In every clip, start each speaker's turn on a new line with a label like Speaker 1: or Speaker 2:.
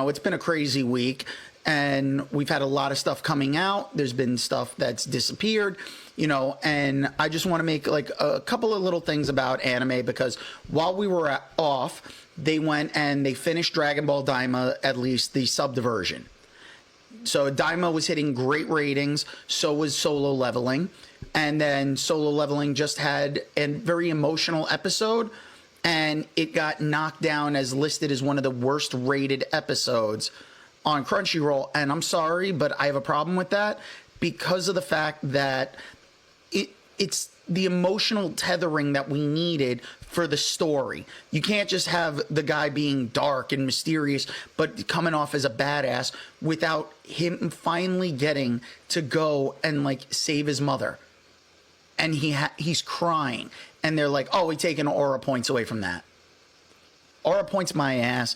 Speaker 1: It's been a crazy week, and we've had a lot of stuff coming out. There's been stuff that's disappeared, and I just want to make like a couple of little things about anime, because while we were off, they went and they finished Dragon Ball Daima, at least the subbed version. So Daima was hitting great ratings, so was Solo Leveling. And then Solo Leveling just had a very emotional episode, and it got knocked down as listed as one of the worst rated episodes on Crunchyroll. And I'm sorry, but I have a problem with that, because of the fact that it's the emotional tethering that we needed for the story. You can't just have the guy being dark and mysterious, but coming off as a badass, without him finally getting to go and like save his mother. And he's crying, and they're like, "Oh, we're taking aura points away from that." Aura points, my ass.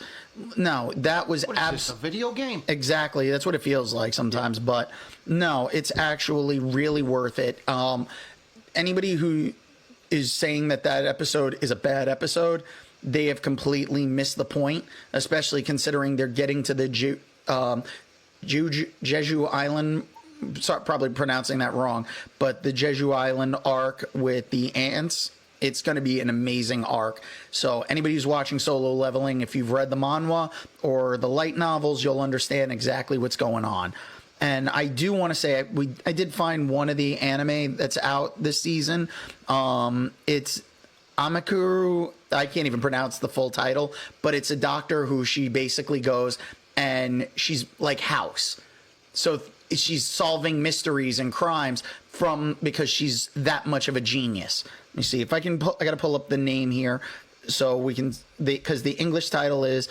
Speaker 1: No, that was
Speaker 2: this, a video game?
Speaker 1: Exactly, that's what it feels like sometimes. But no, it's actually really worth it. Anybody who is saying that episode is a bad episode, they have completely missed the point, especially considering they're getting to the Jeju Island. Sorry, probably pronouncing that wrong, but the Jeju Island arc with the ants, it's going to be an amazing arc. So anybody who's watching Solo Leveling, if you've read the manhwa or the light novels, you'll understand exactly what's going on. And I do want to say, I did find one of the anime that's out this season. It's Amikoo. I can't even pronounce the full title, but it's a doctor who she basically goes and she's like House. So she's solving mysteries and crimes because she's that much of a genius. Let me see if I can. I got to pull up the name here so we can, because the English title is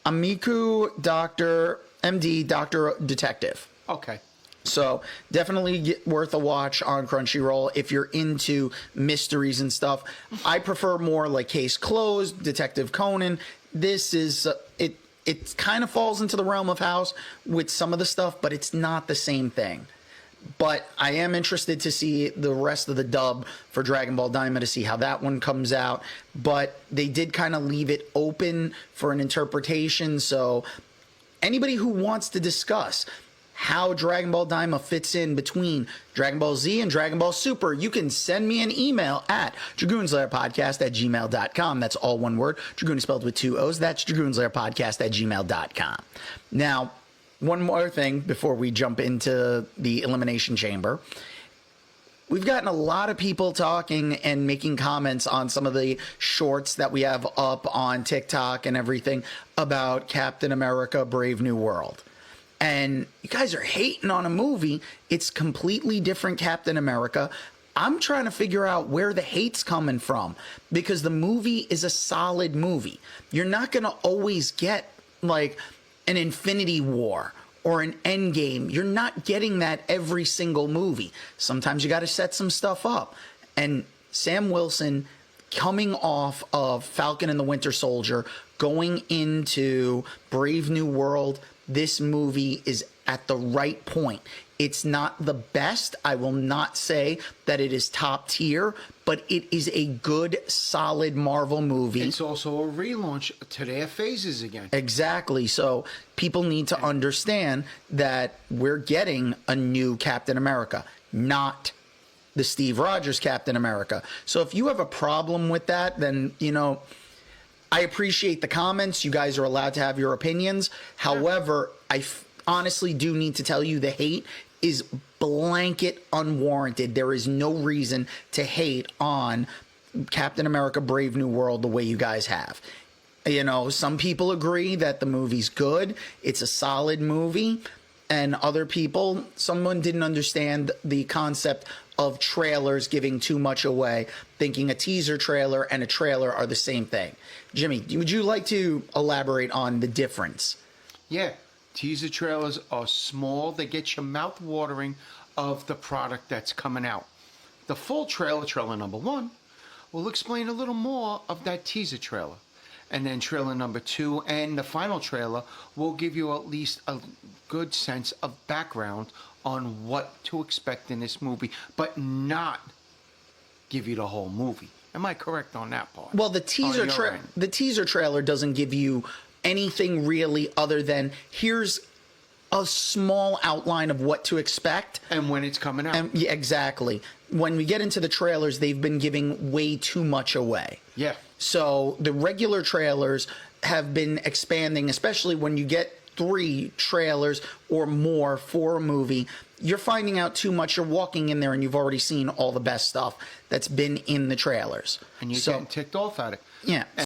Speaker 1: Amikoo Doctor, MD, Doctor Detective.
Speaker 2: Okay.
Speaker 1: So definitely worth a watch on Crunchyroll if you're into mysteries and stuff. I prefer more like Case Closed, Detective Conan. This is it. It kind of falls into the realm of House with some of the stuff, but it's not the same thing. But I am interested to see the rest of the dub for Dragon Ball Daima, to see how that one comes out. But they did kind of leave it open for an interpretation. So anybody who wants to discuss how Dragon Ball Daima fits in between Dragon Ball Z and Dragon Ball Super, you can send me an email at dragoonslairpodcast@gmail.com. That's all one word. Dragoon is spelled with 2 O's. That's dragoonslairpodcast@gmail.com. Now, one more thing before we jump into the Elimination Chamber. We've gotten a lot of people talking and making comments on some of the shorts that we have up on TikTok and everything about Captain America: Brave New World. And you guys are hating on a movie. It's completely different Captain America. I'm trying to figure out where the hate's coming from, because the movie is a solid movie. You're not going to always get like an Infinity War or an Endgame. You're not getting that every single movie. Sometimes you got to set some stuff up. And Sam Wilson, coming off of Falcon and the Winter Soldier, going into Brave New World, this movie is at the right point. It's not the best. I will not say that it is top tier, but it is a good, solid Marvel movie.
Speaker 2: It's also a relaunch to their phases again.
Speaker 1: Exactly. So people need to understand that we're getting a new Captain America, not the Steve Rogers Captain America. So if you have a problem with that, then, I appreciate the comments. You guys are allowed to have your opinions. However, I honestly do need to tell you the hate is blanket unwarranted. There is no reason to hate on Captain America: Brave New World the way you guys have. Some people agree that the movie's good. It's a solid movie. And other people, someone didn't understand the concept of trailers giving too much away, thinking a teaser trailer and a trailer are the same thing. Jimmy, would you like to elaborate on the difference?
Speaker 2: Yeah, teaser trailers are small. They get your mouth watering of the product that's coming out. The full trailer, trailer number 1, will explain a little more of that teaser trailer. And then trailer number 2 and the final trailer will give you at least a good sense of background on what to expect in this movie, but not give you the whole movie. Am I correct on that part?
Speaker 1: Well, the teaser trailer doesn't give you anything really other than here's a small outline of what to expect.
Speaker 2: And when it's coming out.
Speaker 1: And, yeah, exactly. When we get into the trailers, they've been giving way too much away.
Speaker 2: Yeah.
Speaker 1: So the regular trailers have been expanding, especially when you get 3 trailers or more for a movie. You're finding out too much. You're walking in there and you've already seen all the best stuff that's been in the trailers.
Speaker 2: And you're getting ticked off at it.
Speaker 1: Yeah.